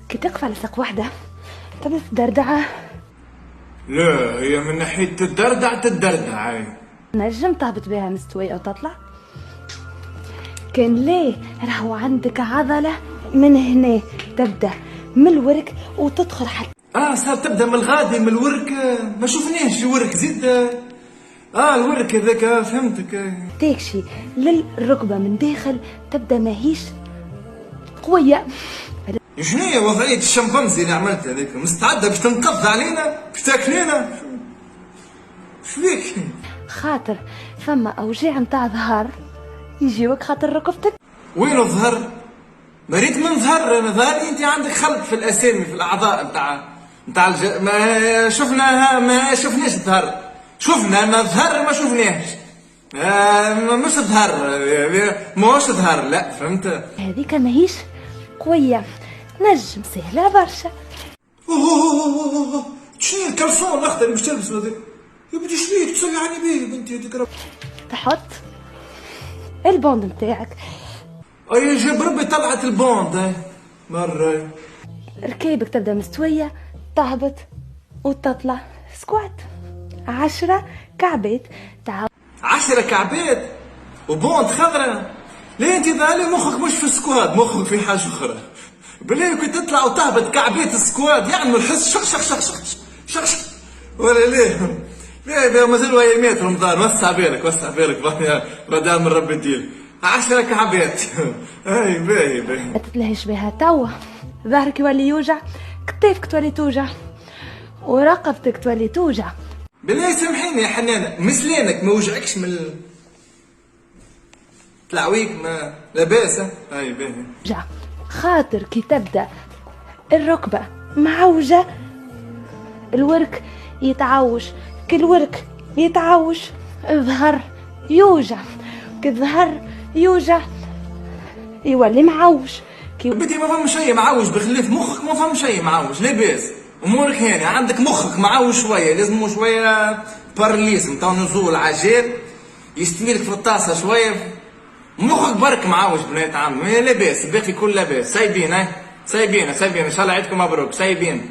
كي تقف على ساق واحدة تبدا تدردعة. لا هي من ناحية تدردع هاي. نجم تهبط بها مستوية أو تطلع. كان ليه راهو عندك عضلة من هنا تبدا من الورك وتدخل حتى صار تبدا من الغادي من الورك. ما شفناش الورك زيد. الورك هذاك فهمتك. تكشي للركبة من داخل تبدا ماهيش قوية. شنيا وضعية الشمبانزي اللي عملتها هذيك؟ مستعدة باش تنقض علينا باش تاكلينا؟ شبيك؟ خاطر فما أوجاع متاع ظهر يجيوك خاطر ركبتك. وين الظهر؟ مريت من ظهر. انا ظهري انت عندك خلط في الاسامي في الاعضاء نتاع ما شفناها. ما شفناش الظهر. شفنا ما ظهر ما شفناهش. مش ظهر. ماهوش ظهر لا فهمت. هذيك ماهيش قوية نجم سهلة برشا. شنو الكلسون الاخضر اللي باش تلبسه هذاك؟ يا بنتي شبيك تصلي على بيه بنتي هذيك؟ تحط البوند متاعك. اي جاب ربي طلعت البوند مرة. ركيبك تبدا مستوية تهبط وتطلع سكوات 10 كعبات. 10 كعبات وبوند خضرة. ليه انت ذالي مخك مش في السكواد مخك في حاجة اخرى. بالليل كنت تطلع وتهبط كعبات السكواد يعمل حس شخ شخ شخ شخ شخ شخ. ولا ليه مازالوا ايامات رمضان. وسع بالك رضا من ربي ديل. 10 كعبات. اي باهي ما تتلهش بها توا. ظهرك يولي يوجع، كتافك تولي توجع، ورقبتك تولي توجع. بالله سامحيني يا حنانة مسلانك ما وجعكش من تلعويك ما لاباس؟ اي باهي. وجع خاطر كي تبدا الركبة معوجة الورك يتعوج. كي الورك يتعوج الظهر يوجع. كي الظهر يوجع يولي معوج. بدي ما فهم شيء معوج بخلاف مخك ما فهم شيء معوج لاباس. امورك هاني عندك مخك معوج شويه لازم شويه بارليز نتاع نزول عجال يستويلك في الطاسه شويه. مخك برك معوج بنات عم لاباس باقي كل لاباس. سايبين ان شاء الله عيدكم مبروك. سايبين.